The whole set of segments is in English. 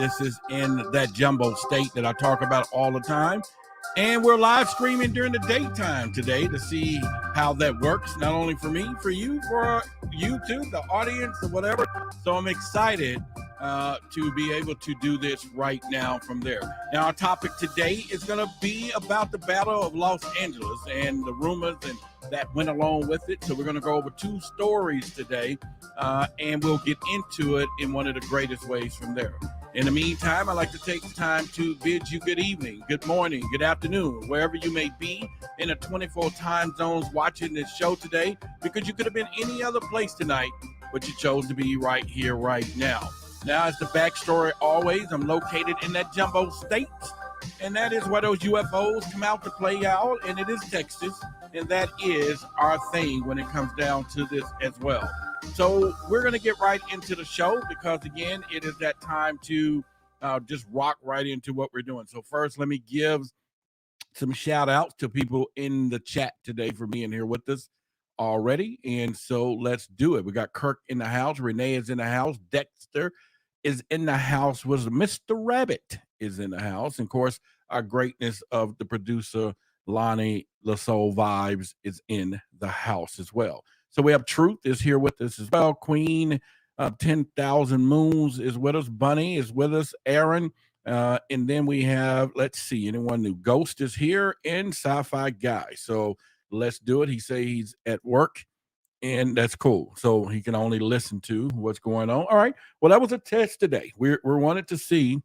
This is in that jumbo state that I talk about all the time. And we're live streaming during the daytime today to see how that works, not only for me, for you, for YouTube, the audience, or whatever. So I'm excited to be able to do this right now from there. Now, our topic today is going to be about the Battle of Los Angeles and the rumors and that went along with it. So we're going to go over two stories today, and we'll get into it in one of the greatest ways from there. In the meantime, I'd like to take the time to bid you good evening, good morning, good afternoon, wherever you may be in the 24 time zones watching this show today, because you could have been any other place tonight, but you chose to be right here, right now. Now, as the backstory always, I'm located in that jumbo state, and that is where those UFOs come out to play out, and it is Texas, and that is our thing when it comes down to this as well. So we're going to get right into the show because, again, it is that time to just rock right into what we're doing. So first, let me give some shout outs to people in the chat today for being here with us already. And so let's do it. We got Kirk in the house. Renee is in the house. Dexter is in the house. Mr. Rabbit is in the house. And of course, our greatness of the producer, Lonnie LaSoul Vibes, is in the house as well. So we have Truth is here with us as well. Queen of 10,000 Moons is with us. Bunny is with us. Aaron. And then we have, let's see, anyone new? Ghost is here and Sci-Fi Guy. So let's do it. He say he's at work, and that's cool. So he can only listen to what's going on. All right. Well, that was a test today. We wanted to see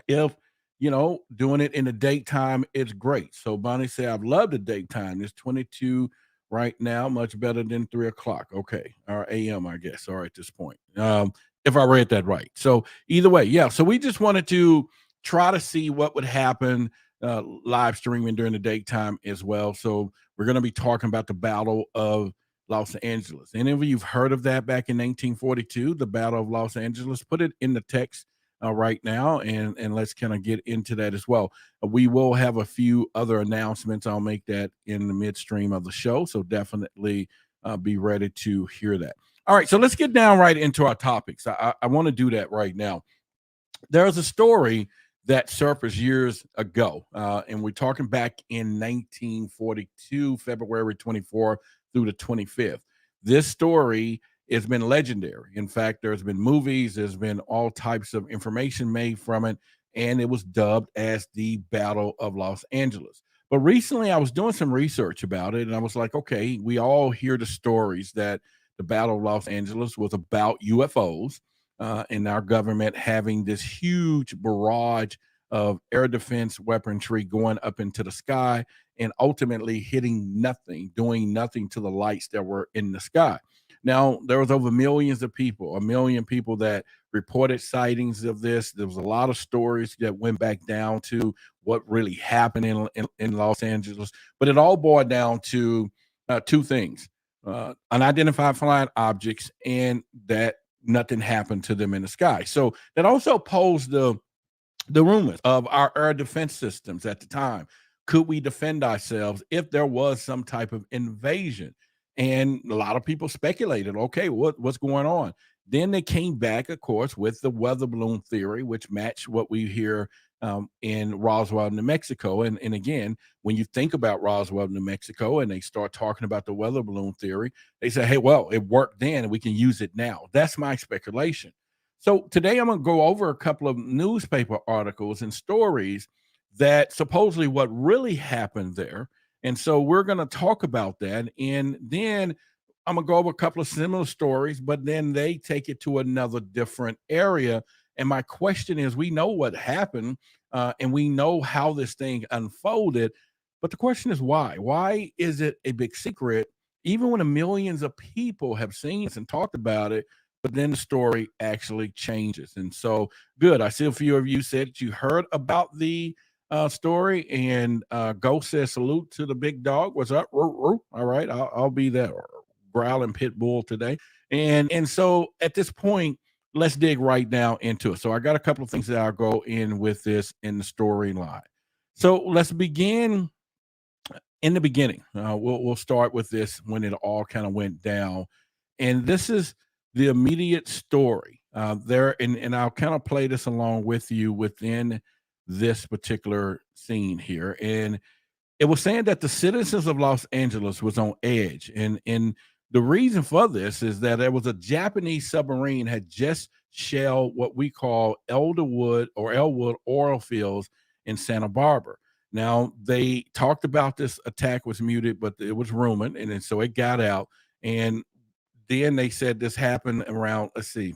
if, doing it in the daytime is great. So Bonnie said, I've loved the daytime. It's 22 right now, much better than 3 o'clock. Okay. Or AM, I guess. All right, at this point. If I read that right. So either way, yeah. So we just wanted to try to see what would happen live streaming during the daytime as well. So we're going to be talking about the Battle of Los Angeles. Any of you've heard of that back in 1942, the Battle of Los Angeles? Put it in the text right now, and let's kind of get into that as well. We will have a few other announcements. I'll make that in the midstream of the show, so definitely be ready to hear that. All right, so let's get down right into our topics. I want to do that right now. There's a story that surfaced years ago, and we're talking back in 1942, February 24 through the 25th. This story has been legendary. In fact, there's been movies, there's been all types of information made from it, and it was dubbed as the Battle of Los Angeles. But recently I was doing some research about it, and I was like, okay, we all hear the stories that the Battle of Los Angeles was about UFOs and our government having this huge barrage of air defense weaponry going up into the sky and ultimately hitting nothing, doing nothing to the lights that were in the sky. Now, there was over millions of people, 1 million people that reported sightings of this. There was a lot of stories that went back down to what really happened in Los Angeles. But it all boiled down to two things, unidentified flying objects and that nothing happened to them in the sky. So that also posed the rumors of our air defense systems at the time. Could we defend ourselves if there was some type of invasion? And a lot of people speculated, okay, what's going on? Then they came back, of course, with the weather balloon theory, which matched what we hear in Roswell, New Mexico. And again, when you think about Roswell, New Mexico, and they start talking about the weather balloon theory, they say, hey, well, it worked then and we can use it now. That's my speculation. So today I'm going to go over a couple of newspaper articles and stories that supposedly what really happened there. And so we're going to talk about that. And then I'm going to go over a couple of similar stories, but then they take it to another different area. And my question is, we know what happened and we know how this thing unfolded. But the question is why? Why is it a big secret, even when millions of people have seen this and talked about it? But then the story actually changes. And so, good. I see a few of you said that you heard about the story, and Ghost says salute to the big dog. What's up? All right, I'll be that growling pit bull today. And so at this point, let's dig right now into it. So I got a couple of things that I'll go in with this in the storyline. So let's begin in the beginning. We'll start with this when it all kind of went down, and this is the immediate story there, and I'll kind of play this along with you within this particular scene here. And it was saying that the citizens of Los Angeles was on edge, and the reason for this is that there was a Japanese submarine had just shelled what we call Elwood oil fields in Santa Barbara. Now they talked about this attack was muted, but it was rumored, and then so it got out. And then they said this happened around, let's see,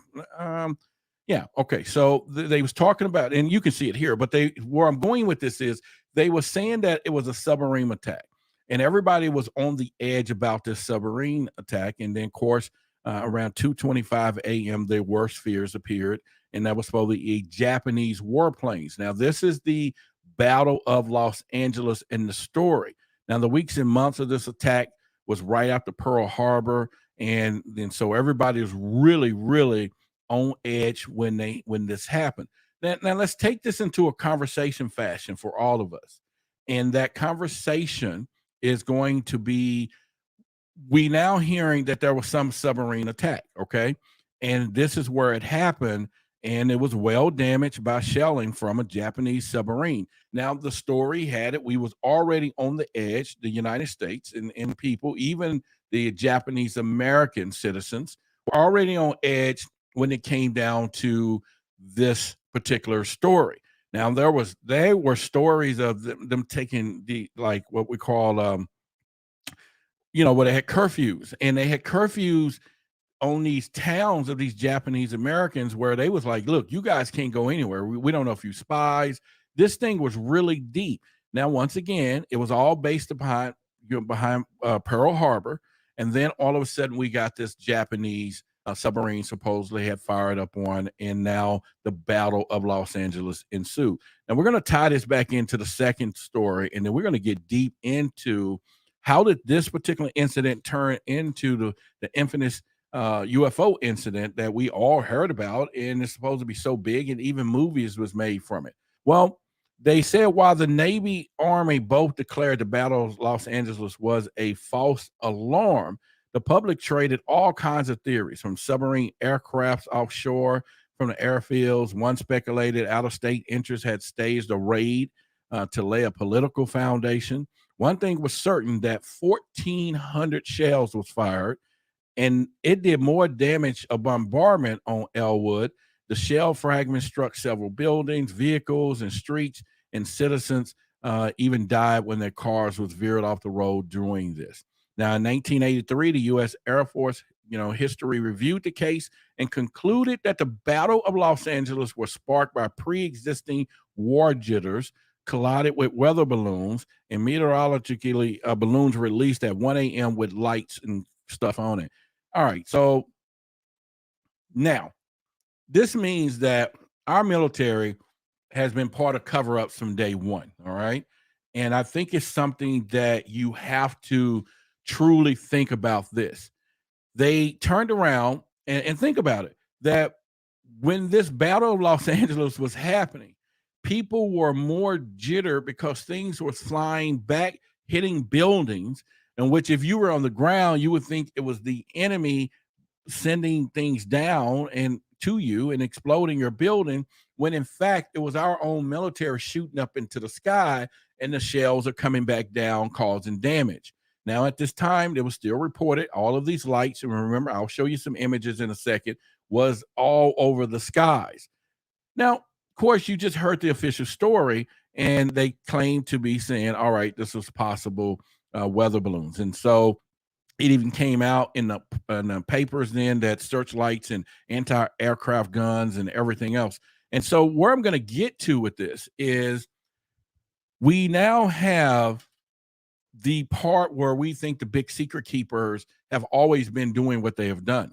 yeah, okay. So they was talking about, and you can see it here, but they where I'm going with this is they were saying that it was a submarine attack, and everybody was on the edge about this submarine attack. And then, of course, around 2:25 a.m., their worst fears appeared, and that was supposedly a Japanese warplanes. Now, this is the Battle of Los Angeles in the story. Now, the weeks and months of this attack was right after Pearl Harbor, and then so everybody was really, really on edge when this happened. Now let's take this into a conversation fashion for all of us. And that conversation is going to be, we now hearing that there was some submarine attack, okay? And this is where it happened, and it was well damaged by shelling from a Japanese submarine. Now the story had it, we was already on the edge, the United States and people, even the Japanese American citizens were already on edge when it came down to this particular story. Now there were stories of them taking the, like, what we call where they had curfews, and they had curfews on these towns of these Japanese Americans where they was like, look, you guys can't go anywhere. We don't know if you spies. This thing was really deep. Now, once again, it was all based upon behind Pearl Harbor. And then all of a sudden we got this Japanese submarine supposedly had fired up on, and now the Battle of Los Angeles ensued. Now we're going to tie this back into the second story, and then we're going to get deep into how did this particular incident turn into the infamous UFO incident that we all heard about, and it's supposed to be so big, and even movies was made from it. Well, they said while the Navy, Army both declared the Battle of Los Angeles was a false alarm, the public traded all kinds of theories, from submarine aircrafts offshore from the airfields. One speculated out-of-state interests had staged a raid to lay a political foundation. One thing was certain, that 1,400 shells was fired, and it did more damage, a bombardment on Elwood. The shell fragments struck several buildings, vehicles, and streets, and citizens even died when their cars was veered off the road during this. Now, in 1983, the U.S. Air Force, history reviewed the case and concluded that the Battle of Los Angeles was sparked by pre-existing war jitters, collided with weather balloons, and meteorologically balloons released at 1 a.m. with lights and stuff on it. All right, so now this means that our military has been part of cover-ups from day one, all right? And I think it's something that you have to truly think about this. They turned around and think about it, that when this Battle of Los Angeles was happening, people were more jittered because things were flying back, hitting buildings, in which if you were on the ground, you would think it was the enemy sending things down and to you and exploding your building, when in fact it was our own military shooting up into the sky, and the shells are coming back down, causing damage. Now, at this time, it was still reported all of these lights, and remember, I'll show you some images in a second, was all over the skies. Now, of course, you just heard the official story, and they claim to be saying, all right, this was possible weather balloons. And so it even came out in the papers then that searchlights and anti-aircraft guns and everything else. And so where I'm going to get to with this is we now have the part where we think the big secret keepers have always been doing what they have done.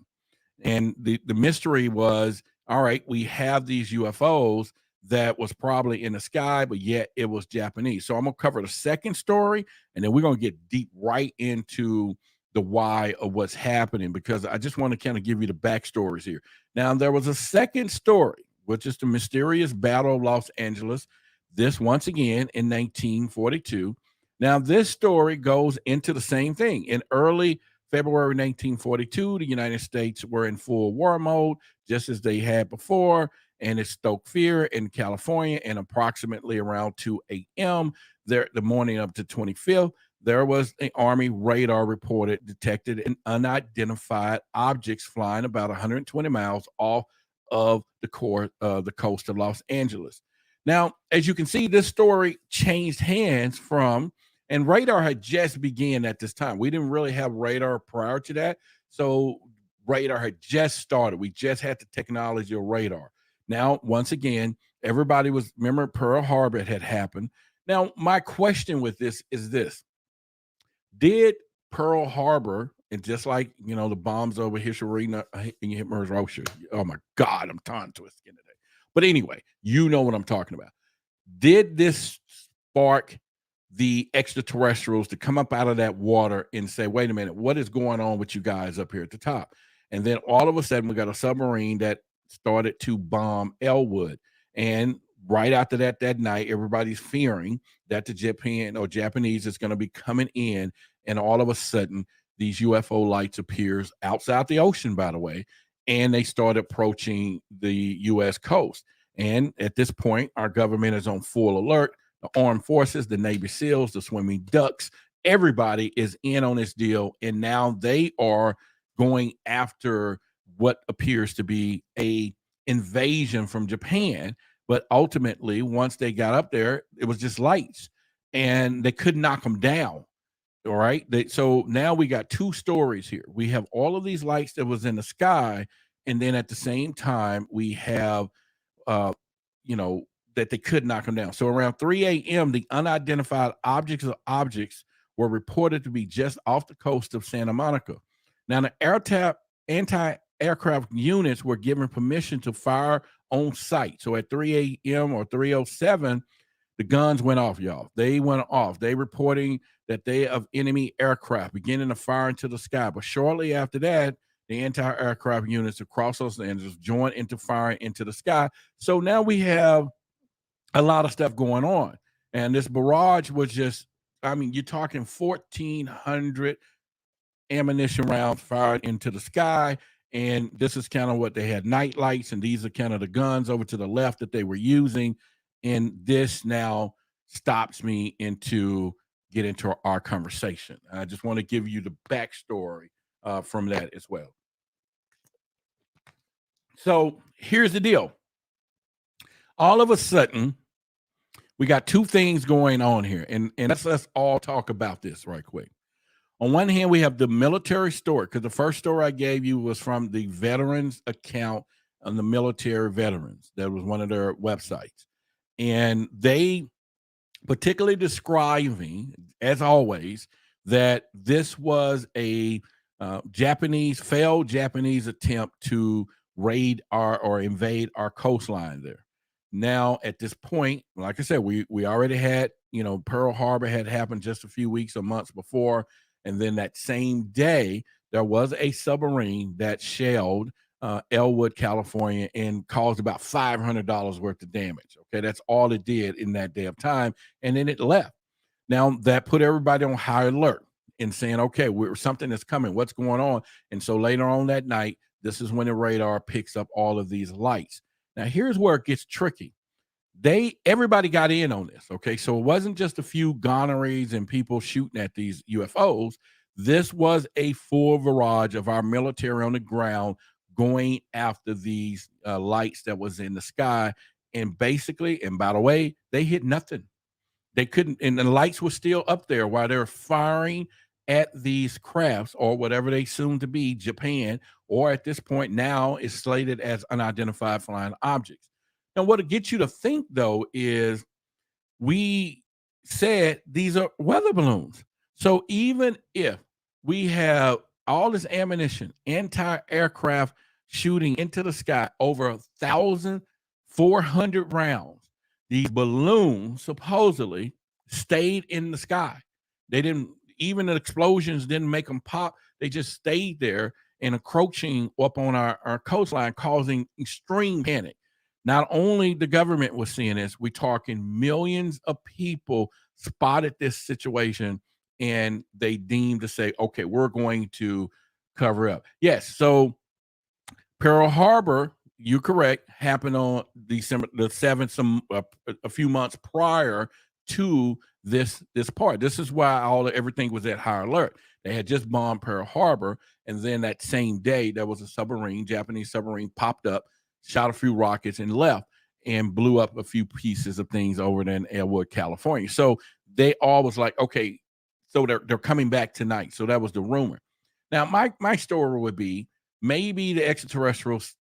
And the mystery was, all right, we have these UFOs that was probably in the sky, but yet it was Japanese. So I'm going to cover the second story, and then we're going to get deep right into the why of what's happening, because I just want to kind of give you the backstories here. Now, there was a second story, which is the mysterious Battle of Los Angeles. This, once again, in 1942. Now, this story goes into the same thing. In early February 1942, the United States were in full war mode, just as they had before, and it stoked fear in California. And approximately around 2 a.m., there, the morning of the 25th, there was an Army radar reported detected an unidentified objects flying about 120 miles off of the coast of Los Angeles. Now, as you can see, this story changed hands from, and radar had just begun at this time. We didn't really have radar prior to that. So radar had just started. We just had the technology of radar. Now, once again, everybody was, remember Pearl Harbor had happened. Now, my question with this is this. Did Pearl Harbor, and just like, the bombs over Hiroshima and Hiroshima, oh my God, I'm tongue twisting today. But anyway, you know what I'm talking about. Did this spark the extraterrestrials to come up out of that water and say, wait a minute, what is going on with you guys up here at the top? And then all of a sudden, we got a submarine that started to bomb Elwood. And right after that night, everybody's fearing that the Japan or Japanese is going to be coming in. And all of a sudden, these UFO lights appears outside the ocean, by the way, and they start approaching the U.S. coast. And at this point, our government is on full alert. The armed forces, the Navy SEALs, the swimming ducks, everybody is in on this deal. And now they are going after what appears to be a invasion from Japan. But ultimately, once they got up there, it was just lights, and they couldn't knock them down. All right. So now we got two stories here. We have all of these lights that was in the sky, and then at the same time, we have, that they could knock them down. So around 3 a.m., the unidentified objects were reported to be just off the coast of Santa Monica. Now, the anti-aircraft units were given permission to fire on site. So at 3 a.m. or 3:07, the guns went off, y'all. They went off. They reporting that they of enemy aircraft beginning to fire into the sky. But shortly after that, the anti-aircraft units across Los Angeles joined into firing into the sky. So now we have a lot of stuff going on. And this barrage was just, you're talking 1,400 ammunition rounds fired into the sky. And this is kind of what they had, night lights, and these are kind of the guns over to the left that they were using. And this now stops me get into our conversation. I just want to give you the backstory from that as well. So here's the deal. All of a sudden, we got two things going on here, and let's all talk about this right quick. On one hand, we have the military story, because the first story I gave you was from the veterans account on the military veterans. That was one of their websites. And they particularly describing, as always, that this was a failed Japanese attempt to raid or invade our coastline there. Now, at this point, like I said, we already had, Pearl Harbor had happened just a few weeks or months before. And then that same day, there was a submarine that shelled Elwood, California, and caused about $500 worth of damage. Okay, that's all it did in that day of time. And then it left. Now, that put everybody on high alert and saying, okay, something is coming. What's going on? And so later on that night, this is when the radar picks up all of these lights. Now, here's where it gets tricky. Everybody got in on this, okay? So it wasn't just a few gonorrhees and people shooting at these UFOs. This was a full barrage of our military on the ground going after these lights that was in the sky. And basically, and by the way, they hit nothing. They couldn't, and the lights were still up there while they're firing at these crafts or whatever they soon to be, Japan, or at this point now is slated as unidentified flying objects. Now, what it gets you to think, though, is we said these are weather balloons. So even if we have all this ammunition, anti-aircraft shooting into the sky, over 1,400 rounds, these balloons supposedly stayed in the sky. They didn't, even the explosions didn't make them pop. They just stayed there and encroaching up on our coastline, causing extreme panic. Not only the government was seeing this, we're talking millions of people spotted this situation and they deemed to say, okay, we're going to cover up. Yes, so Pearl Harbor, you're correct, happened on December the 7th, a few months prior to this part. This is why everything was at high alert. They had just bombed Pearl Harbor, and then that same day, there was a Japanese submarine popped up, shot a few rockets, and left, and blew up a few pieces of things over there in Elwood, California. So they all was like, okay, so they're coming back tonight. So that was the rumor. Now, my story would be, maybe the extraterrestrials,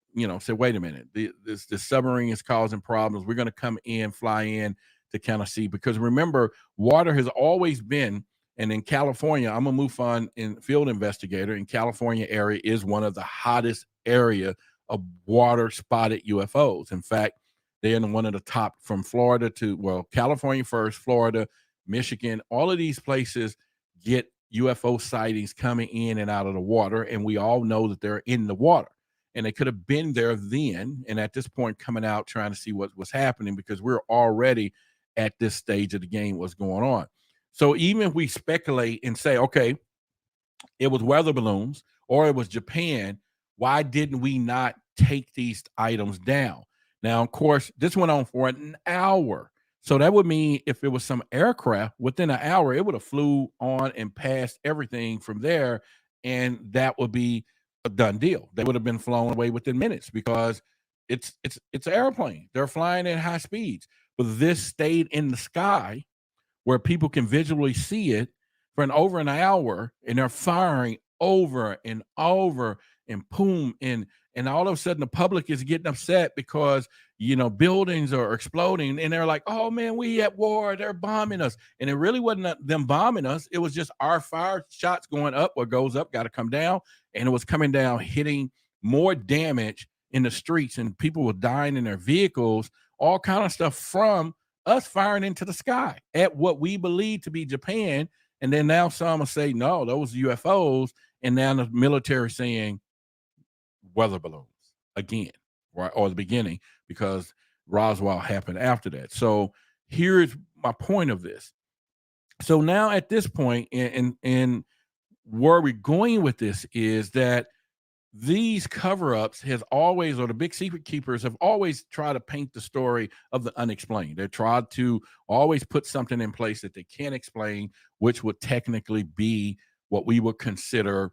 said, wait a minute, this submarine is causing problems. We're going to fly in to kind of see, because remember, water has always been, and in California, I'm a MUFON field investigator, in California area is one of the hottest area of water spotted UFOs. In fact, they're in one of the top, from Florida to, well, California first, Florida, Michigan, all of these places get UFO sightings coming in and out of the water, and we all know that they're in the water, and they could have been there then, and at this point coming out trying to see what was happening, because we're already at this stage of the game, what's going on. So even if we speculate and say, okay, it was weather balloons or it was Japan, why didn't we not take these items down? Now, of course, this went on for an hour. So that would mean if it was some aircraft, within an hour, it would have flew on and passed everything from there, and that would be a done deal. They would have been flown away within minutes, because it's an airplane. They're flying at high speeds. But this stayed in the sky where people can visually see it for over an hour, and they're firing over and over, and boom, and all of a sudden the public is getting upset because buildings are exploding, and they're like, oh man, we at war, they're bombing us. And it really wasn't them bombing us, it was just our fire shots going up. What goes up got to come down, and it was coming down, hitting more damage in the streets, and people were dying in their vehicles, all kind of stuff from us firing into the sky at what we believe to be Japan. And then now some will say, no, those UFOs. And now the military saying weather balloons again, right? Or the beginning, because Roswell happened after that. So here's my point of this. So now at this point, and where we're going with this is that these cover-ups has always, or the big secret keepers have always tried to paint the story of the unexplained. They tried to always put something in place that they can't explain, which would technically be what we would consider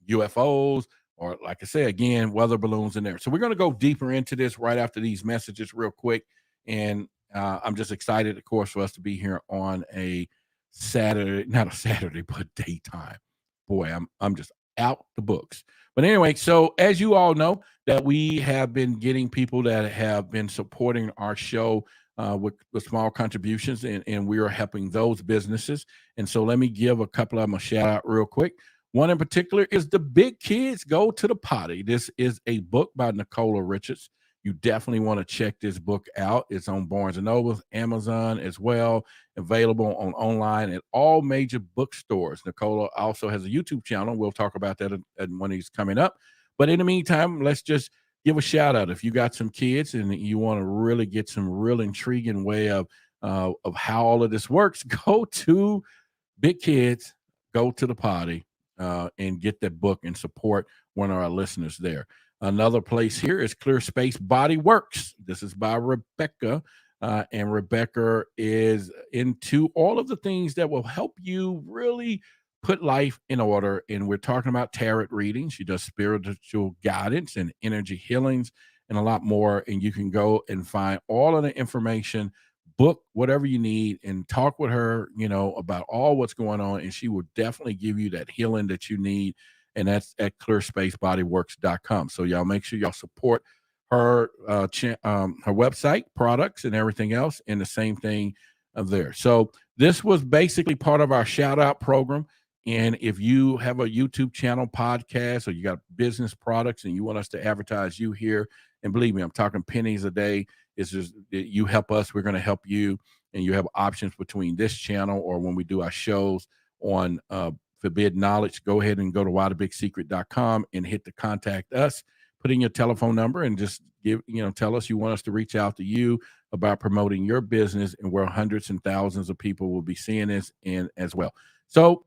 UFOs, or, like I say again, weather balloons in there. So we're going to go deeper into this right after these messages real quick. And I'm just excited, of course, for us to be here on a Saturday, not a Saturday, but daytime. Boy, I'm just out the books. But anyway, so as you all know, that we have been getting people that have been supporting our show with small contributions, and we are helping those businesses. And so let me give a couple of them a shout out real quick. One in particular is The Big Kids Go to the Potty. This is a book by Nicola Richards. You definitely want to check this book out. It's on Barnes & Noble, Amazon as well, available online at all major bookstores. Nicola also has a YouTube channel. We'll talk about that when he's coming up. But in the meantime, let's just give a shout out. If you got some kids and you want to really get some real intriguing way of how all of this works, go to Big Kids Go to the Potty and get that book and support one of our listeners there. Another place here is Clear Space Body Works. This is by Rebecca, and Rebecca is into all of the things that will help you really put life in order. And we're talking about tarot readings. She does spiritual guidance and energy healings and a lot more. And you can go and find all of the information, book whatever you need, and talk with her, about all what's going on. And she will definitely give you that healing that you need. And that's at clearspacebodyworks.com. So y'all make sure y'all support her her website, products, and everything else, and the same thing there. So this was basically part of our shout out program. And if you have a YouTube channel, podcast, or you got business products and you want us to advertise you here, and believe me, I'm talking pennies a day. It's just you help us, we're going to help you. And you have options between this channel or when we do our shows on Forbidden Knowledge. Go ahead and go to whythebigsecret.com and hit the contact us, put in your telephone number, and just tell us you want us to reach out to you about promoting your business, and where hundreds and thousands of people will be seeing this and as well. So,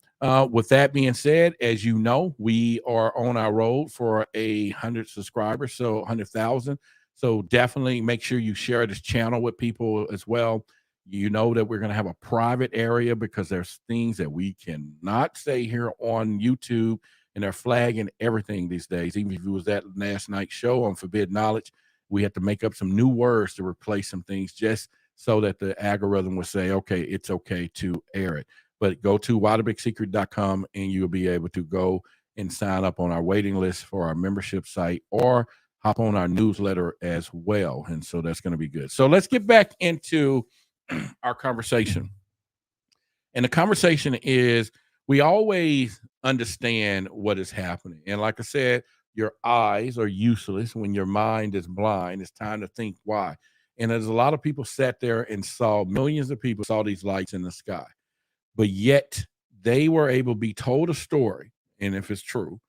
with that being said, as you know, we are on our road for 100 subscribers, so 100,000. So definitely make sure you share this channel with people as well. You know that we're going to have a private area because there's things that we cannot say here on YouTube, and they're flagging everything these days. Even if it was that last night's show on Forbidden Knowledge, we had to make up some new words to replace some things just so that the algorithm would say, okay, it's okay to air it. But go to waterbigsecret.com and you'll be able to go and sign up on our waiting list for our membership site or hop on our newsletter as well. And so that's going to be good. So let's get back into our conversation. And the conversation is, we always understand what is happening. And like I said, your eyes are useless when your mind is blind. It's time to think why. And there's a lot of people sat there and saw, millions of people saw these lights in the sky, but yet they were able to be told a story, and if it's true,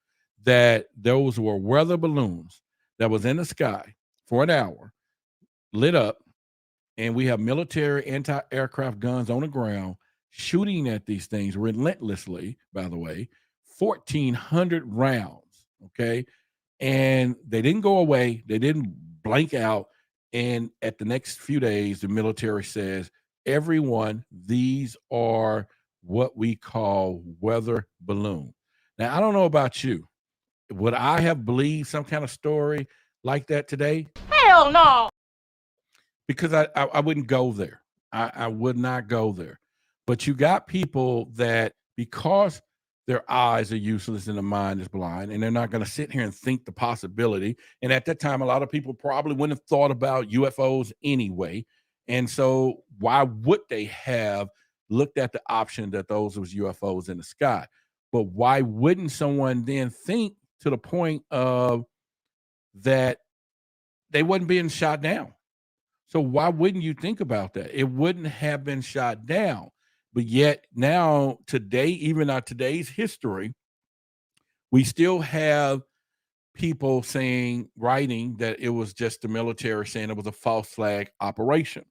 that those were weather balloons that was in the sky for an hour, lit up, and we have military anti-aircraft guns on the ground shooting at these things relentlessly, by the way, 1,400 rounds, okay? And they didn't go away. They didn't blank out. And at the next few days, the military says, everyone, these are what we call weather balloon. Now, I don't know about you. Would I have believed some kind of story like that today? Hell no. Because I wouldn't go there. I would not go there. But you got people that, because their eyes are useless and the mind is blind, and they're not going to sit here and think the possibility. And at that time, a lot of people probably wouldn't have thought about UFOs anyway. And so why would they have looked at the option that those was UFOs in the sky? But why wouldn't someone then think to the point of that they wasn't being shot down? So why wouldn't you think about that? It wouldn't have been shot down. But yet now, today, even in today's history, we still have people saying, writing that it was just the military saying it was a false flag operation.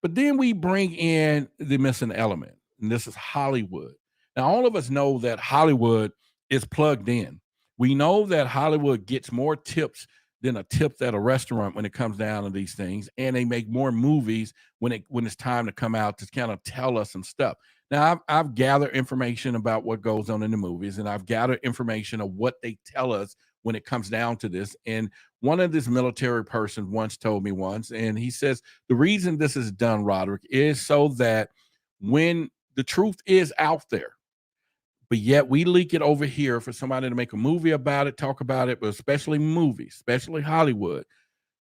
But then we bring in the missing element, and this is Hollywood. Now, all of us know that Hollywood is plugged in. We know that Hollywood gets more tips than a tip at a restaurant when it comes down to these things, and they make more movies when it's time to come out to kind of tell us some stuff. Now, I've gathered information about what goes on in the movies, and I've gathered information of what they tell us when it comes down to this. And one of this military person once told me once, and he says, the reason this is done, Roderick, is so that when the truth is out there, but yet we leak it over here for somebody to make a movie about it, talk about it, but especially movies, especially Hollywood.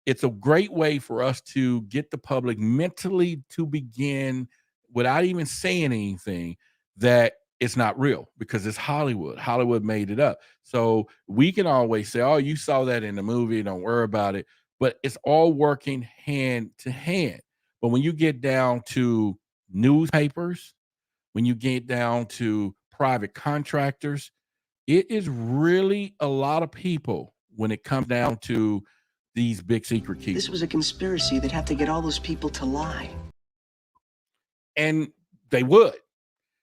It's a great way for us to get the public mentally to begin, without even saying anything, that it's not real, because it's Hollywood. Hollywood made it up. So we can always say, oh, you saw that in the movie, don't worry about it. But it's all working hand to hand. But when you get down to newspapers, when you get down to private contractors, it is really a lot of people when it comes down to these big secret keys. This was a conspiracy that had to get all those people to lie. And they would.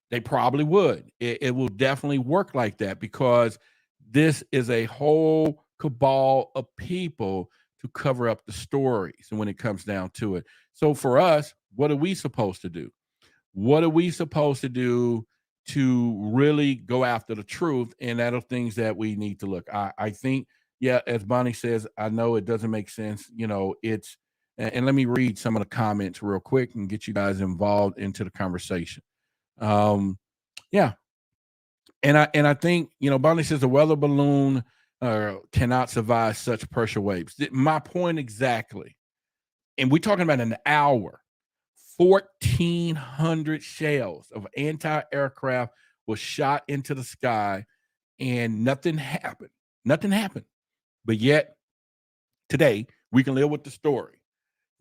They probably would. It will definitely work like that, because this is a whole cabal of people to cover up the stories. And when it comes down to it. So for us, what are we supposed to do? What are we supposed to do to really go after the truth? And that are things that we need to look. I think, yeah, as Bonnie says, I know it doesn't make sense. You know, it's, and let me read some of the comments real quick and get you guys involved into the conversation. Yeah. And I think, you know, Bonnie says the weather balloon cannot survive such pressure waves. My point exactly. And we're talking about an hour. 1,400 shells of anti-aircraft was shot into the sky, and nothing happened. Nothing happened. But yet, today, we can live with the story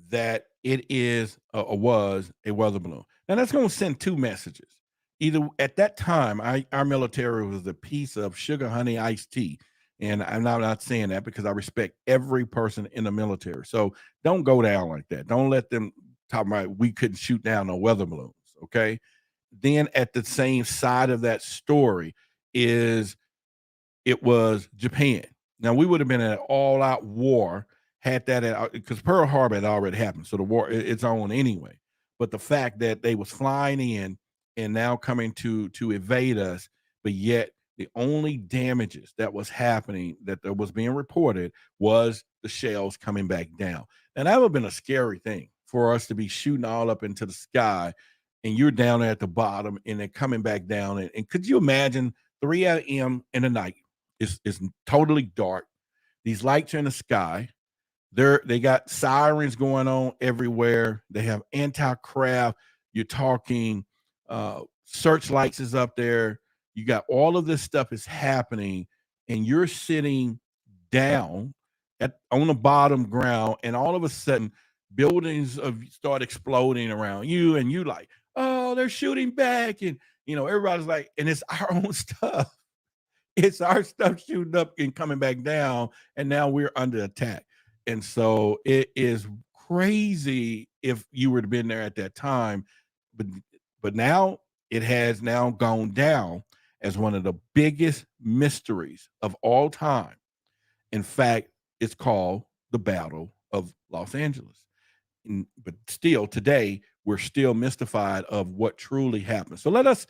that it is was a weather balloon. Now, that's going to send two messages. Either at that time, our military was a piece of sugar, honey, iced tea. And I'm not saying that, because I respect every person in the military. So don't go down like that. Don't let them talk about we couldn't shoot down no weather balloons, okay? then at the same side of that story is it was Japan. Now we would have been in an all-out war had that because Pearl Harbor had already happened, so the war it's on anyway. But the fact that they was flying in and now coming to evade us, but yet the only damages that was happening that was being reported was the shells coming back down. And that would have been a scary thing for us to be shooting all up into the sky, and you're down there at the bottom, and they're coming back down. And could you imagine 3 a.m. in the night? It's totally dark. These lights are in the sky. They got sirens going on everywhere. They have anti-craft. You're talking searchlights is up there. You got all of this stuff is happening, and you're sitting down on the bottom ground, and all of a sudden buildings start exploding around you, and you like, oh, they're shooting back, and everybody's like, and it's our own stuff. It's our stuff shooting up and coming back down, and now we're under attack. And so it is crazy if you were to been there at that time, but now it has now gone down as one of the biggest mysteries of all time. In fact, it's called the Battle of Los Angeles. But still, today, we're still mystified of what truly happened. So let us,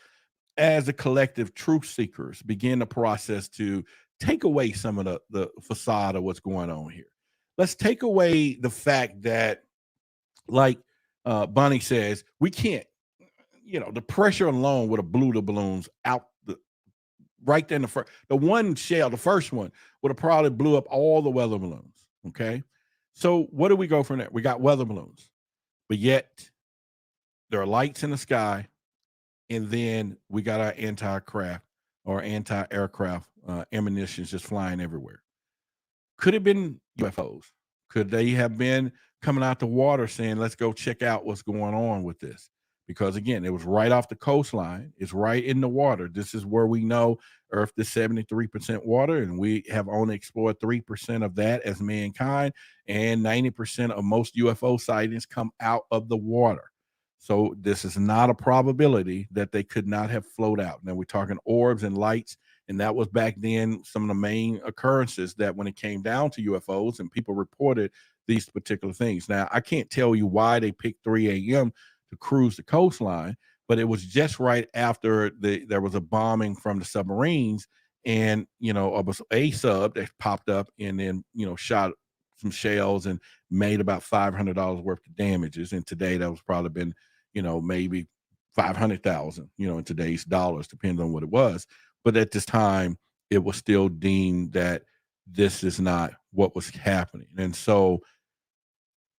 as a collective truth seekers, begin the process to take away some of the facade of what's going on here. Let's take away the fact that, like Bonnie says, we can't, the pressure alone would have blew the balloons out right there in the one shell, the first one, would have probably blew up all the weather balloons. Okay. So what do we go from there? We got weather balloons, but yet there are lights in the sky. And then we got our anti-craft or anti-aircraft ammunitions just flying everywhere. Could have been UFOs. Could they have been coming out the water saying, let's go check out what's going on with this? Because again, it was right off the coastline. It's right in the water. This is where we know Earth is 73% water, and we have only explored 3% of that as mankind. And 90% of most UFO sightings come out of the water. So this is not a probability that they could not have floated out. Now we're talking orbs and lights, and that was back then some of the main occurrences that when it came down to UFOs and people reported these particular things. Now I can't tell you why they picked 3 a.m. to cruise the coastline, but it was just right after there was a bombing from the submarines, and a sub that popped up and then shot some shells and made about $500 worth of damages. And today that was probably been maybe 500,000, in today's dollars, depending on what it was. But at this time, it was still deemed that this is not what was happening. And so,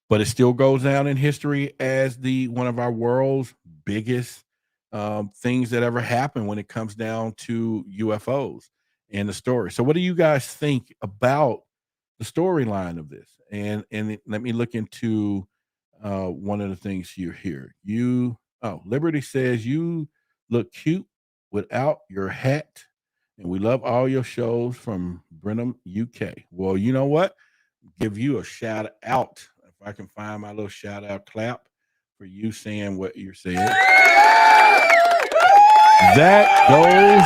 but it still goes down in history as one of our world's biggest things that ever happened when it comes down to UFOs and the story. So what do you guys think about the storyline of this? And let me look into one of the things you hear. Liberty says you look cute without your hat, and we love all your shows from Brenham, UK. Well, you know what? Give you a shout out if I can find my little shout out clap for you saying what you're saying. That goes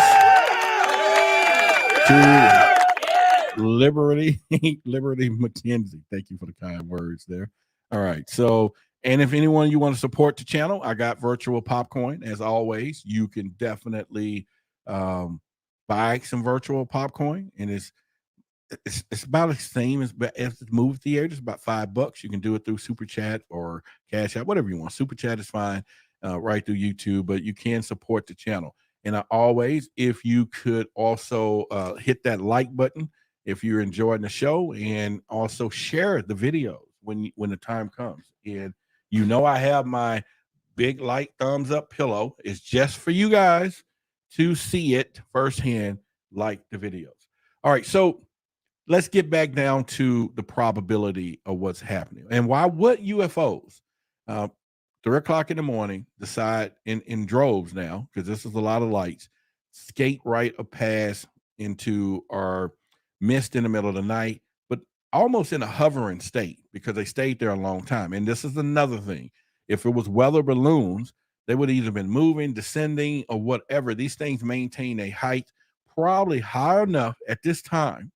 to Liberty McKenzie. Thank you for the kind words there. All right. So, and if anyone you want to support the channel, I got virtual popcorn. As always, you can definitely buy some virtual popcorn, and it's about the same as the movie theater. It's about $5. You can do it through Super Chat or Cash App, whatever you want. Super Chat is fine, right through YouTube, but you can support the channel. And always, if you could also hit that like button if you're enjoying the show, and also share the videos when the time comes. And I have my big light thumbs up pillow. It's just for you guys to see it firsthand, like the videos. All right, so let's get back down to the probability of what's happening and why would UFOs 3 o'clock in the morning decide in droves now, because this is a lot of lights, skate right a pass into our mist in the middle of the night, but almost in a hovering state because they stayed there a long time. And this is another thing. If it was weather balloons, They would have either been moving, descending, or whatever. These things maintain a height probably high enough at this time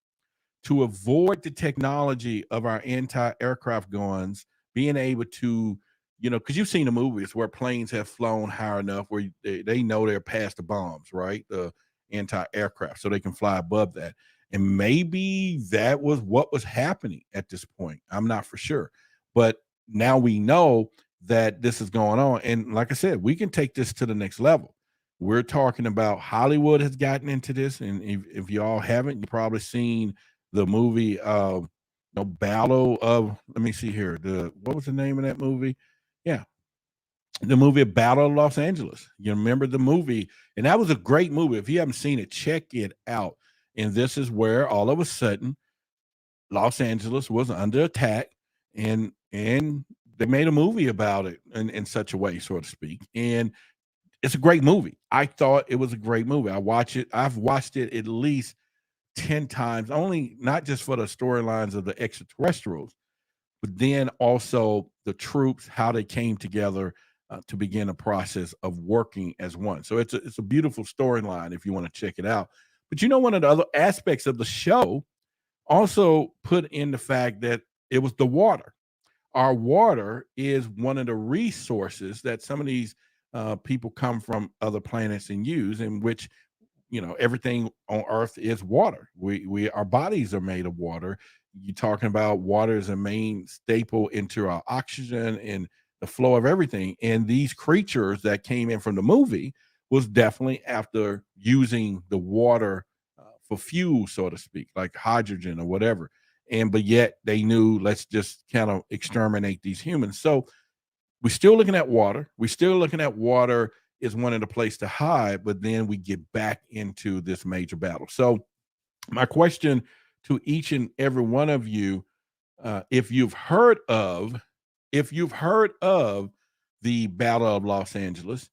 to avoid the technology of our anti-aircraft guns being able to, because you've seen the movies where planes have flown high enough where they know they're past the bombs, right? The anti-aircraft, so they can fly above that. And maybe that was what was happening at this point. I'm not for sure. But now we know that this is going on. And like I said, we can take this to the next level. We're talking about Hollywood has gotten into this. And if y'all haven't, you've probably seen the movie Battle of, let me see here. What was the name of that movie? Yeah. The movie Battle of Los Angeles. You remember the movie? And that was a great movie. If you haven't seen it, check it out. And this is where all of a sudden Los Angeles was under attack, and they made a movie about it in such a way, so to speak. And it's a great movie. I thought it was a great movie. I've watched it at least 10 times, only not just for the storylines of the extraterrestrials, but then also the troops, how they came together to begin a process of working as one. So it's a beautiful storyline if you want to check it out. But one of the other aspects of the show also put in the fact that it was the water. Our water is one of the resources that some of these people come from other planets and use, in which everything on Earth is water. Our bodies are made of water. You're talking about water as a main staple into our oxygen and the flow of everything. And these creatures that came in from the movie was definitely after using the water for fuel, so to speak, like hydrogen or whatever. But yet they knew, let's just kind of exterminate these humans. So we're still looking at water. We're still looking at water is one of the place to hide, but then we get back into this major battle. So my question to each and every one of you, if you've heard of the Battle of Los Angeles,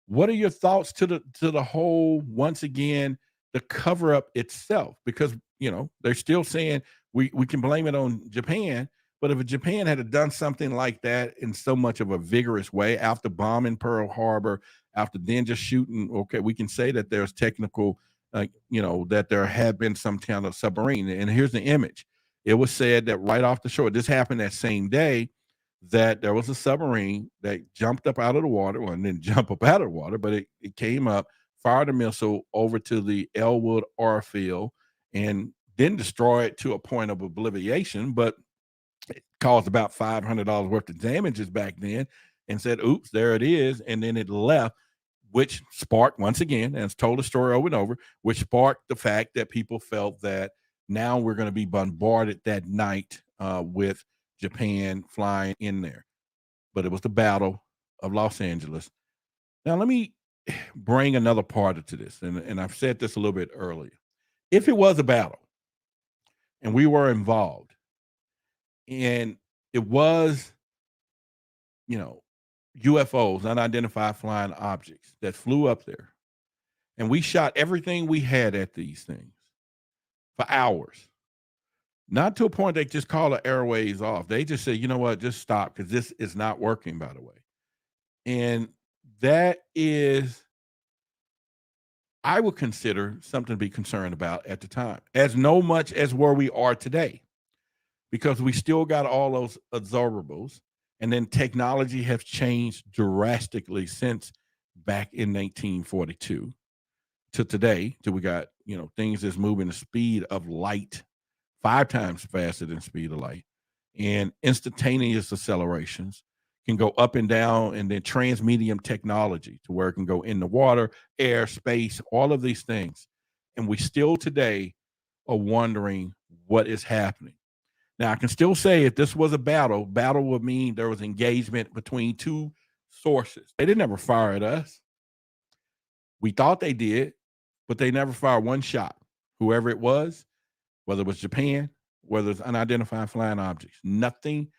what are your thoughts to the whole, once again, the cover up itself? Because they're still saying we can blame it on Japan, but if Japan had done something like that in so much of a vigorous way after bombing Pearl Harbor, after then just shooting, okay, we can say that there's technical, that there had been some kind of submarine. And here's the image. It was said that right off the shore, this happened that same day, that there was a submarine that jumped up out of the water. Well, it didn't jump up out of the water, but it came up, fired a missile over to the Elwood oil field, and then destroy it to a point of oblivion. But it caused about $500 worth of damages back then, and said, oops, there it is. And then it left, which sparked, once again, and it's told the story over and over, which sparked the fact that people felt that now we're going to be bombarded that night with Japan flying in there. But it was the Battle of Los Angeles. Now, let me bring another part to this, and I've said this a little bit earlier. If it was a battle and we were involved, and it was, UFOs, unidentified flying objects that flew up there, and we shot everything we had at these things for hours, not to a point they just call the airways off. They just say, you know what, just stop, because this is not working, by the way. And that is, I would consider something to be concerned about at the time, as no much as where we are today, because we still got all those observables, and then technology has changed drastically since back in 1942 to today. Till we got, things that's moving the speed of light 5 times faster than speed of light, and instantaneous accelerations can go up and down, and then transmedium technology to where it can go in the water, air, space, all of these things. And we still today are wondering what is happening. Now, I can still say if this was a battle would mean there was engagement between two sources. They didn't ever fire at us. We thought they did, but they never fired one shot. Whoever it was, whether it was Japan, whether it's unidentified flying objects, nothing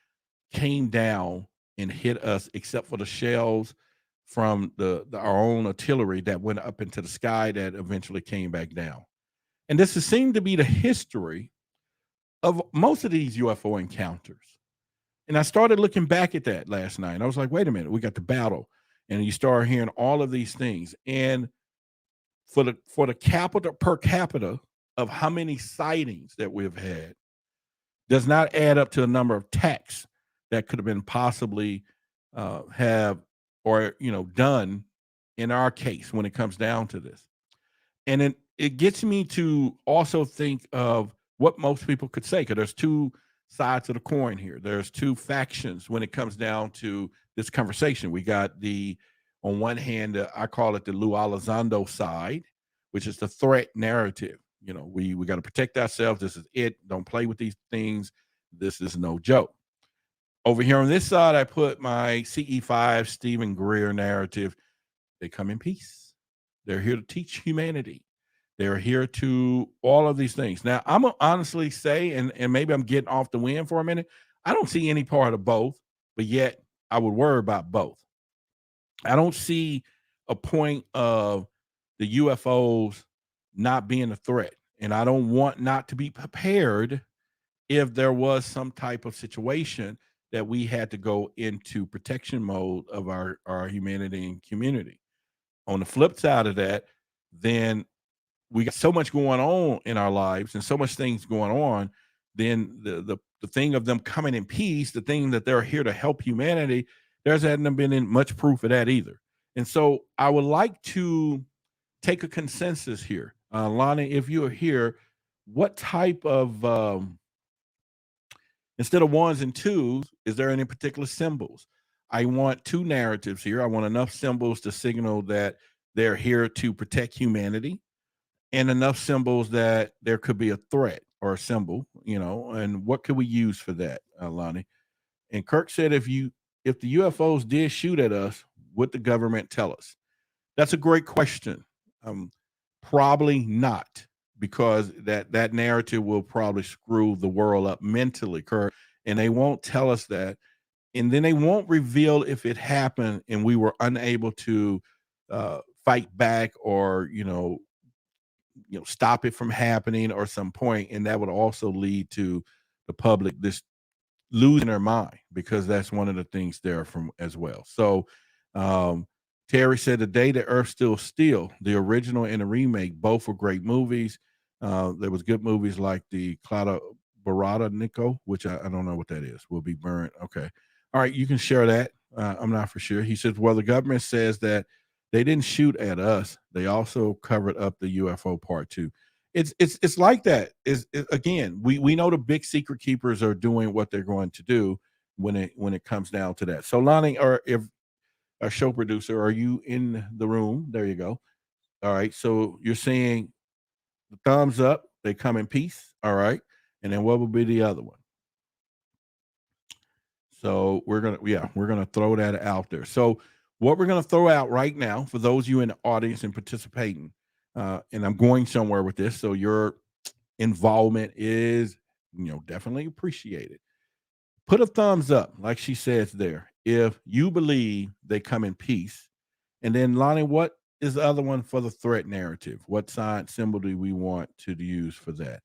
came down and hit us except for the shells from our own artillery that went up into the sky that eventually came back down. And this has seemed to be the history of most of these UFO encounters. And I started looking back at that last night. And I was like, wait a minute, we got the battle. and you start hearing all of these things. And for the capita per capita of how many sightings that we've had does not add up to the number of attacks that could have been possibly have or done in our case when it comes down to this. And it gets me to also think of what most people could say, because there's two sides of the coin here. There's two factions when it comes down to this conversation. We got on one hand, I call it the Lou Elizondo side, which is the threat narrative. We got to protect ourselves. This is it. Don't play with these things. This is no joke. Over here on this side, I put my CE5 Stephen Greer narrative. They come in peace. They're here to teach humanity. They're here to all of these things. Now, I'm going to honestly say, and maybe I'm getting off the wind for a minute, I don't see any part of both, but yet I would worry about both. I don't see a point of the UFOs not being a threat, and I don't want not to be prepared if there was some type of situation that we had to go into protection mode of our humanity and community. On the flip side of that, then we got so much going on in our lives and so much things going on, then the thing of them coming in peace, the thing that they're here to help humanity, there hasn't been much proof of that either. And so I would like to take a consensus here. Lonnie, if you are here, what type of instead of ones and twos, is there any particular symbols? I want two narratives here. I want enough symbols to signal that they're here to protect humanity, and enough symbols that there could be a threat or a symbol, and what could we use for that, Lonnie? And Kirk said, if the UFOs did shoot at us, would the government tell us? That's a great question. Probably not, because that narrative will probably screw the world up mentally, Kirk, and they won't tell us that. And then they won't reveal if it happened and we were unable to fight back or, stop it from happening or some point. And that would also lead to the public this losing their mind, because that's one of the things there from as well. So Terry said, The Day the Earth Stood Still, the original and the remake, both were great movies. There was good movies like the Cloud Barada Nico, which I don't know what that is, will be burned. Okay. All right. You can share that. I'm not for sure. He says, well, the government says that they didn't shoot at us. They also covered up the UFO part too. It's like that. Again, we know the big secret keepers are doing what they're going to do when it comes down to that. So Lonnie, or if our show producer, are you in the room? There you go. All right. So you're saying the thumbs up, they come in peace. All right. And then what would be the other one? So we're gonna throw that out there. So what we're gonna throw out right now for those of you in the audience and participating, and I'm going somewhere with this, so your involvement is definitely appreciated. Put a thumbs up, like she says there, if you believe they come in peace. And then Lonnie, what is the other one for the threat narrative? What sign symbol do we want to use for that?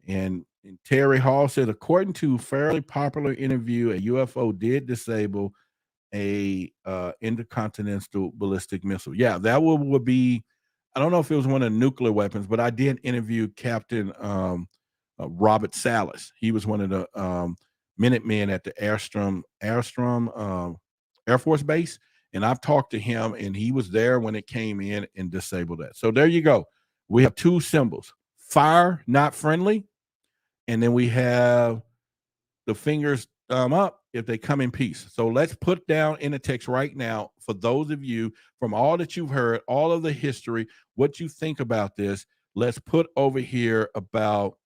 And Terry Hall said, according to a fairly popular interview, a UFO did disable a intercontinental ballistic missile. Yeah, that would be, I don't know if it was one of the nuclear weapons, but I did interview Captain Robert Salas. He was one of the Minutemen at the Airstrom Air Force Base. And I've talked to him, and he was there when it came in and disabled that. So there you go. We have two symbols: fire, not friendly. And then we have the fingers up if they come in peace. So let's put down in the text right now, for those of you, from all that you've heard, all of the history, what you think about this. Let's put over here about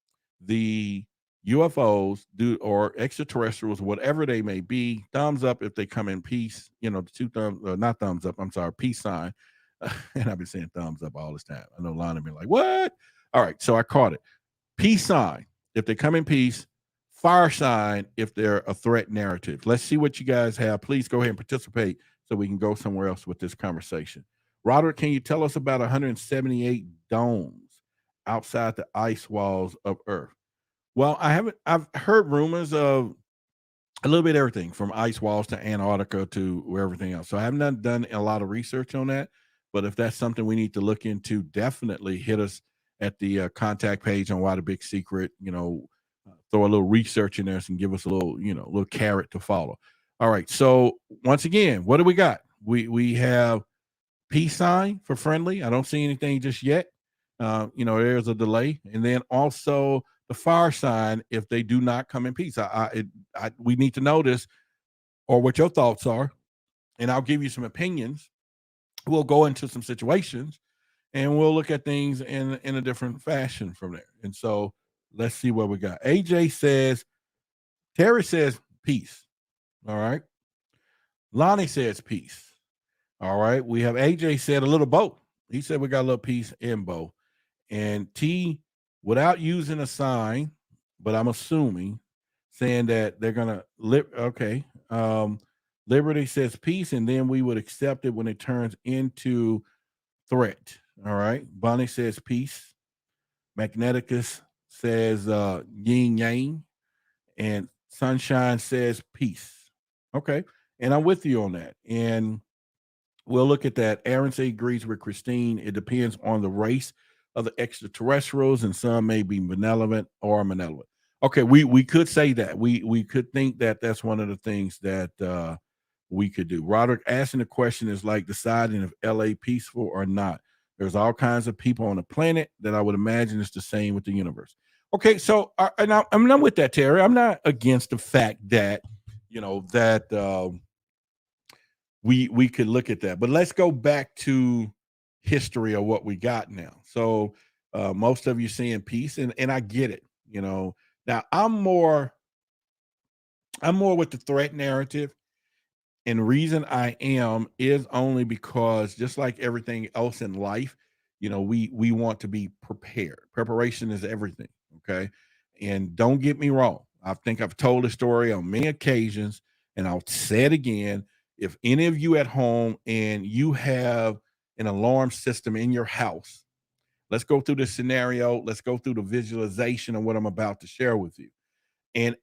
the UFOs or extraterrestrials, whatever they may be. Thumbs up if they come in peace. The two thumbs, not thumbs up, I'm sorry, peace sign. And I've been saying thumbs up all this time. I know Lana been like, what? All right, so I caught it. Peace sign if they come in peace. Fire sign if they're a threat narrative. Let's see what you guys have. Please go ahead and participate so we can go somewhere else with this conversation. Roderick, can you tell us about 178 domes outside the ice walls of Earth? Well, I've heard rumors of a little bit of everything from ice walls to Antarctica to everything else. So I haven't done a lot of research on that, but if that's something we need to look into, definitely hit us at the contact page on Why the Big Secret. Throw a little research in there and give us a little, little carrot to follow. All right. So once again, what do we got? We have peace sign for friendly. I don't see anything just yet. There's a delay, and then also the fire sign if they do not come in peace. We need to know this or what your thoughts are, and I'll give you some opinions. We'll go into some situations, and we'll look at things in a different fashion from there. And so let's see what we got. Terry says peace. All right. Lonnie says peace. All right. We have AJ said a little both. He said we got a little peace in both. And T, without using a sign, but I'm assuming, saying that they're gonna live. Okay. Liberty says peace, and then we would accept it when it turns into threat. All right. Bonnie says peace. Magneticus says yin yang, and Sunshine says peace. Okay. And I'm with you on that. And we'll look at that. Aaron agrees with Christine. It depends on the race of the extraterrestrials, and some may be benevolent or malevolent. Okay, we could say that. We could think that that's one of the things that we could do. Roderick asking the question is like deciding if LA peaceful or not. There's all kinds of people on the planet that I would imagine is the same with the universe. Okay, so I'm with that, Terry. I'm not against the fact that we could look at that, but let's go back to history of what we got now. So most of you saying peace, and I get it. Now I'm more with the threat narrative, and reason I am is only because just like everything else in life, we want to be prepared. Preparation is everything. Okay, and don't get me wrong. I think I've told the story on many occasions, and I'll say it again. If any of you at home and you have an alarm system in your house, let's go through this scenario. Let's go through the visualization of what I'm about to share with you. And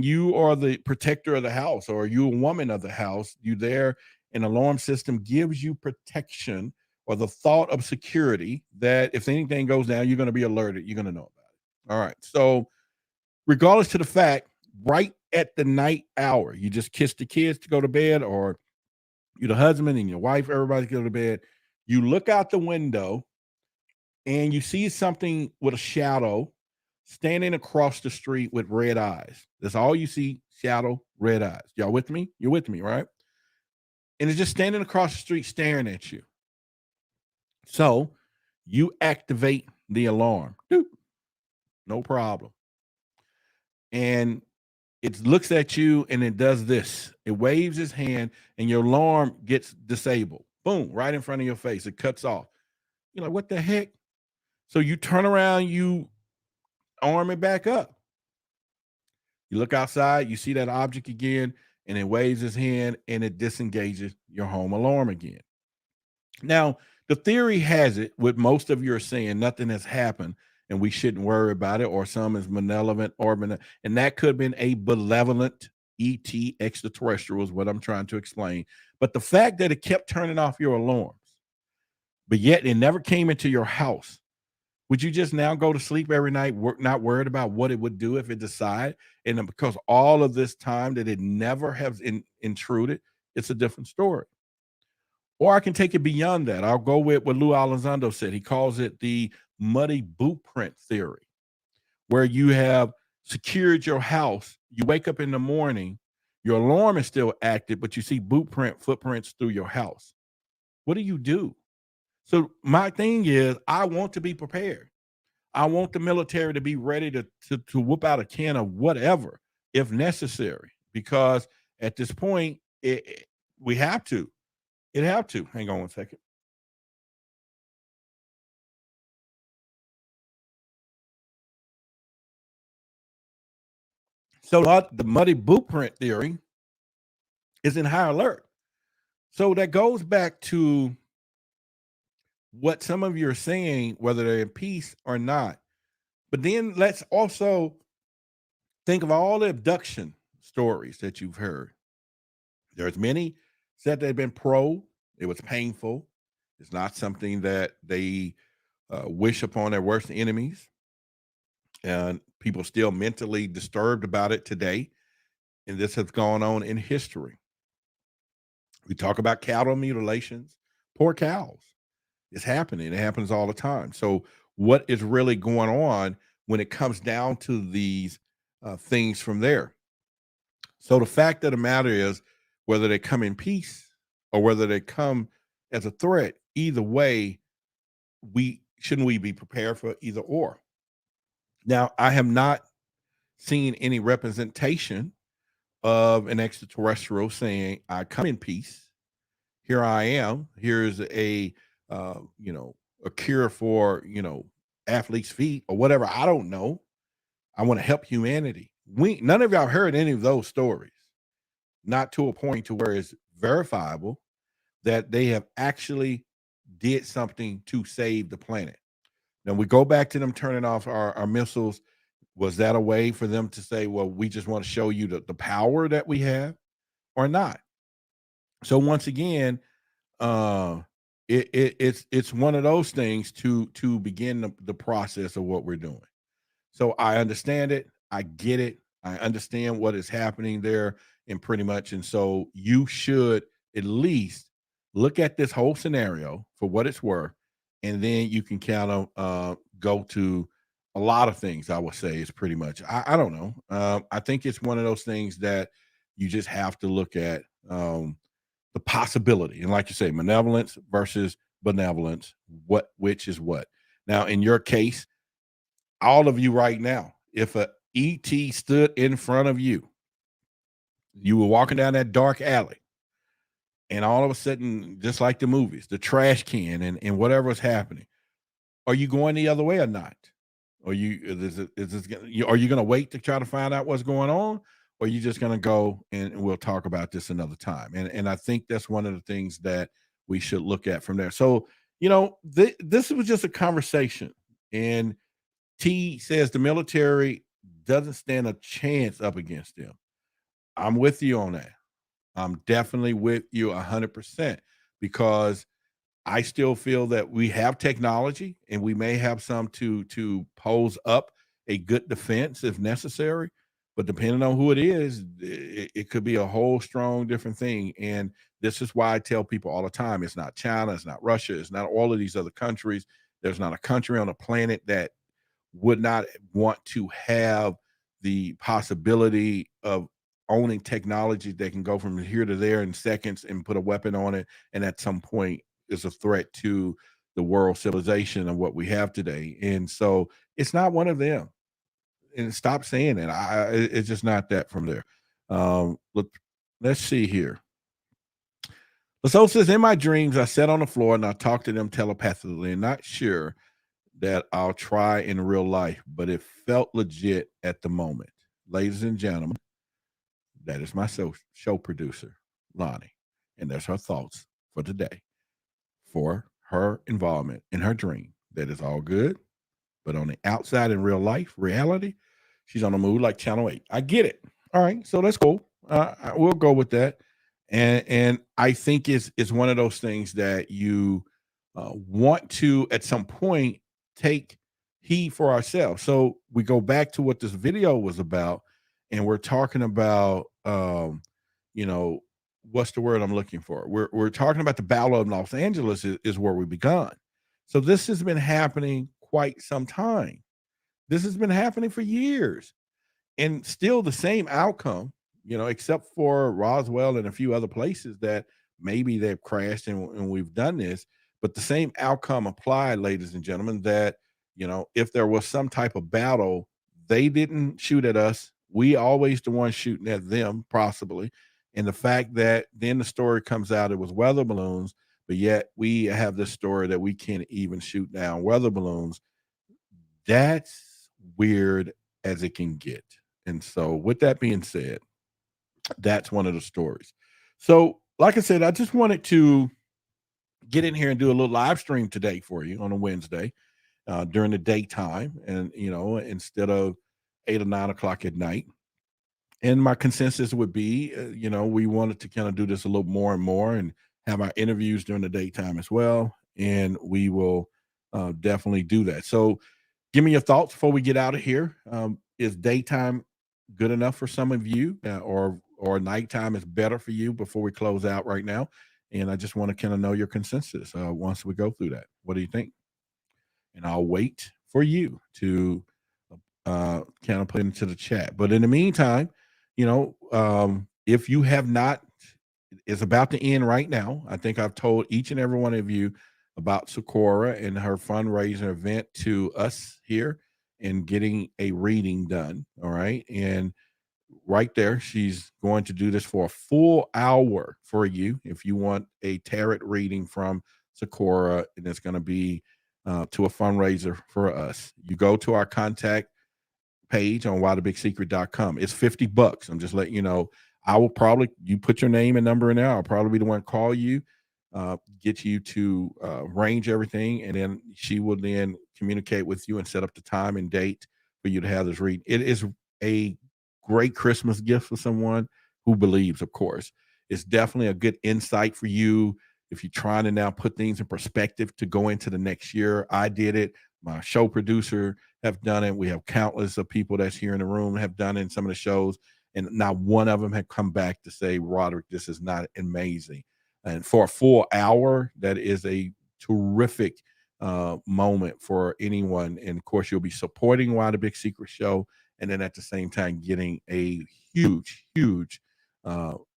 you are the protector of the house, or you a woman of the house. You there, an alarm system gives you protection or the thought of security that if anything goes down, you're going to be alerted. You're going to know about it. All right. So regardless to the fact, right at the night hour, you just kiss the kids to go to bed, or you're the husband and your wife, everybody go to bed. You look out the window and you see something with a shadow standing across the street with red eyes. That's all you see, shadow, red eyes. Y'all with me? You're with me, right? And it's just standing across the street staring at you. So you activate the alarm. Doop. No problem. And it looks at you and it does this. It waves its hand and your alarm gets disabled. Boom, right in front of your face. It cuts off. You're like, what the heck? So you turn around, you arm it back up. You look outside, you see that object again, and it waves its hand and it disengages your home alarm again. Now, the theory has it, what most of you are saying, nothing has happened and we shouldn't worry about it, or some is malevolent and that could have been a benevolent ET extraterrestrial is what I'm trying to explain. But the fact that it kept turning off your alarms, but yet it never came into your house, would you just now go to sleep every night, not worried about what it would do if it decided? And because all of this time that it never has intruded, it's a different story. Or I can take it beyond that. I'll go with what Lou Elizondo said. He calls it the muddy blueprint theory, where you have secured your house. You wake up in the morning, your alarm is still active, but you see footprints through your house. What do you do? So my thing is, I want to be prepared. I want the military to be ready to whoop out a can of whatever if necessary, because at this point, we have to. It have to. Hang on one second. So the muddy blueprint theory is in high alert. So that goes back to what some of you are saying, whether they're in peace or not. But then let's also think of all the abduction stories that you've heard. There's many said they've been pro. It was painful. It's not something that they wish upon their worst enemies. And people still mentally disturbed about it today. And this has gone on in history. We talk about cattle mutilations, poor cows. It's happening. It happens all the time. So, what is really going on when it comes down to these things from there? So, the fact of the matter is, whether they come in peace or whether they come as a threat, either way, we be prepared for either or. Now, I have not seen any representation of an extraterrestrial saying, "I come in peace. Here I am. Here's a cure for athlete's feet or whatever. I don't know. I want to help humanity." None of y'all heard any of those stories, not to a point to where it's verifiable that they have actually did something to save the planet. Now we go back to them turning off our missiles. Was that a way for them to say, well, we just want to show you the power that we have or not? So once again, uh it's one of those things to begin the process of what we're doing. So I understand it, I get it, I understand what is happening there, and pretty much, and so you should at least look at this whole scenario for what it's worth, and then you can kind of go to a lot of things. I would say is pretty much, I don't know, I think it's one of those things that you just have to look at, the possibility. And like you say, malevolence versus benevolence, which is what. Now, in your case, all of you right now, if a ET stood in front of you, you were walking down that dark alley, and all of a sudden, just like the movies, the trash can and whatever was happening, are you going the other way or not? Are you are you going to wait to try to find out what's going on, or are you just going to go and we'll talk about this another time? And I think that's one of the things that we should look at from there. So this was just a conversation, and T says the military doesn't stand a chance up against them. I'm with you on that. I'm definitely with you 100% because I still feel that we have technology and we may have some to pose up a good defense if necessary, but depending on who it is, it could be a whole strong different thing. And this is why I tell people all the time, it's not China, it's not Russia, it's not all of these other countries. There's not a country on the planet that would not want to have the possibility of owning technology that can go from here to there in seconds and put a weapon on it, and at some point is a threat to the world civilization of what we have today. And so it's not one of them. And stop saying it. It's just not that from there. Let's see here. Lasso says, in my dreams, I sat on the floor and I talked to them telepathically, and not sure that I'll try in real life, but it felt legit at the moment. Ladies and gentlemen, that is my show producer, Lonnie, and that's her thoughts for today for her involvement in her dream. That is all good, but on the outside in real life, reality, she's on a mood like Channel 8. I get it. All right, so that's cool. We'll go with that. And I think it's one of those things that you want to, at some point, take heed for ourselves. So we go back to what this video was about, and we're talking about, what's the word I'm looking for? We're talking about the Battle of Los Angeles is where we begun. So this has been happening quite some time. This has been happening for years, and still the same outcome, except for Roswell and a few other places that maybe they've crashed and we've done this, but the same outcome applied, ladies and gentlemen, that, if there was some type of battle, they didn't shoot at us. We always the ones shooting at them, possibly. And the fact that then the story comes out, it was weather balloons, but yet we have this story that we can't even shoot down weather balloons. That's weird as it can get. And so with that being said, that's one of the stories. So like I said, I just wanted to get in here and do a little live stream today for you on a Wednesday during the daytime. And, instead of 8 or 9 o'clock at night. And my consensus would be, we wanted to kind of do this a little more and more and have our interviews during the daytime as well. And we will definitely do that. So give me your thoughts before we get out of here. Is daytime good enough for some of you, or nighttime is better for you before we close out right now? And I just want to kind of know your consensus once we go through that. What do you think? And I'll wait for you to kind of put into the chat. But in the meantime, if you have not, it's about to end right now. I think I've told each and every one of you about Sakura and her fundraiser event to us here and getting a reading done. All right. And right there, she's going to do this for a full hour for you if you want a tarot reading from Sakura, and it's going to be to a fundraiser for us. You go to our contact page on whythebigsecret.com. It's $50. I'm just letting you know. You put your name and number in there. I'll probably be the one to call you, get you to arrange everything, and then she will then communicate with you and set up the time and date for you to have this read. It is a great Christmas gift for someone who believes, of course. It's definitely a good insight for you if you're trying to now put things in perspective to go into the next year. I did it. My show producer have done it. We have countless of people that's here in the room have done it in some of the shows, and not one of them had come back to say, Roderick, this is not amazing. And for a full hour, that is a terrific moment for anyone. And of course, you'll be supporting Why the Big Secret Show, and then at the same time getting a huge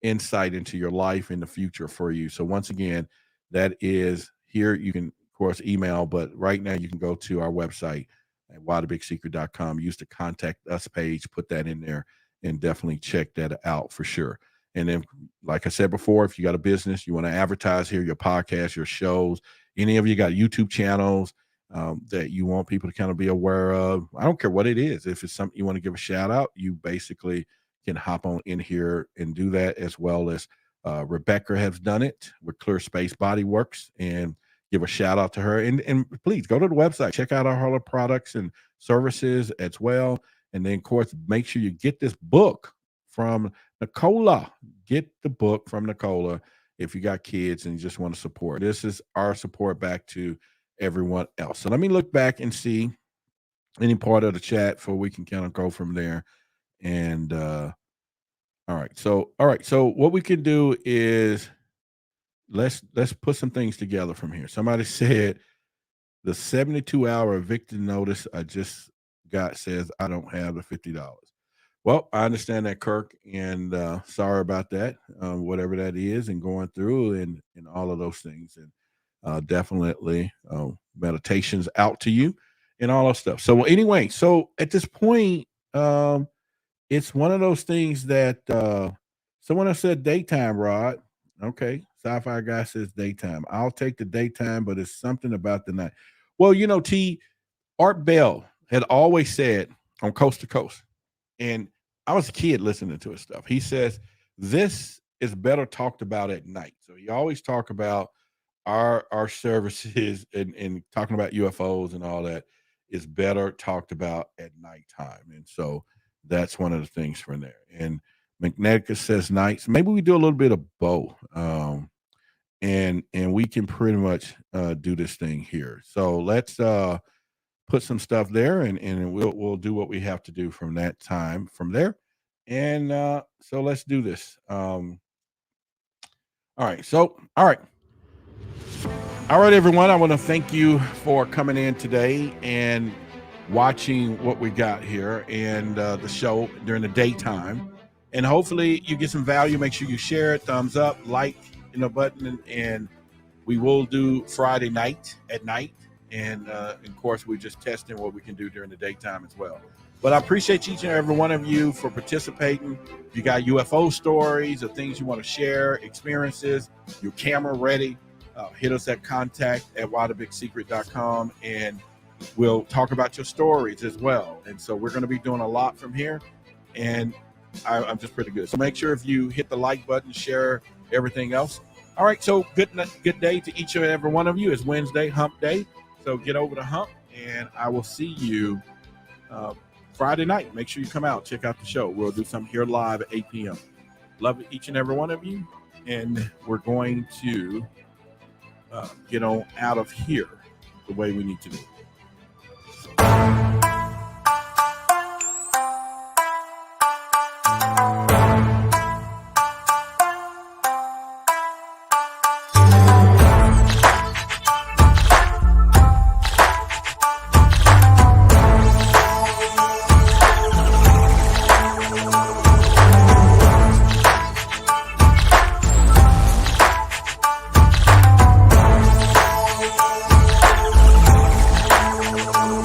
insight into your life in the future for you. So once again, that is here. You can, of course, email, but right now you can go to our website at whythebigsecret.com. Use the contact us page, put that in there, and definitely check that out for sure. And then, like I said before, if you got a business, you want to advertise here, your podcast, your shows, any of you got YouTube channels that you want people to kind of be aware of. I don't care what it is. If it's something you want to give a shout out, you basically can hop on in here and do that, as well as Rebecca has done it with Clear Space Body Works, and give a shout out to her. And please go to the website, check out our other products and services as well. And then, of course, make sure you get this book from Nicola. Get the book from Nicola if you got kids and you just want to support. This is our support back to everyone else. So let me look back and see any part of the chat before we can kind of go from there. And all right. So what we can do is let's put some things together from here. Somebody said the 72-hour eviction notice I just got says I don't have the $50. Well, I understand that, Kirk, and sorry about that, whatever that is, and going through and all of those things. And definitely meditations out to you and all that stuff. So anyway, so at this point, it's one of those things that someone has said daytime, Rod. Okay, sci-fi guy says daytime. I'll take the daytime, but it's something about the night. Well, Art Bell had always said on Coast to Coast, and I was a kid listening to his stuff. He says this is better talked about at night. So he always talk about our services and talking about UFOs and all that is better talked about at nighttime. And so that's one of the things from there. And Magnetica says nights. Maybe we do a little bit of both. And we can pretty much do this thing here. So let's put some stuff there, and we'll do what we have to do from that time from there. And so let's do this. All right. All right, everyone. I want to thank you for coming in today and watching what we got here and the show during the daytime. And hopefully you get some value. Make sure you share it, thumbs up, like, button, and we will do Friday night at night. And of course, we're just testing what we can do during the daytime as well. But I appreciate each and every one of you for participating. If you got UFO stories or things you want to share, experiences, your camera ready, hit us at contact@whythebigsecret.com, and we'll talk about your stories as well. And so we're going to be doing a lot from here, and I'm just pretty good. So make sure if you hit the like button, share everything else. All right, so good day to each and every one of you. It's Wednesday, hump day. So get over the hump, and I will see you Friday night, make sure you come out, check out the show. We'll do something here live at 8 p.m. Love each and every one of you, and we're going to get on out of here the way we need to do.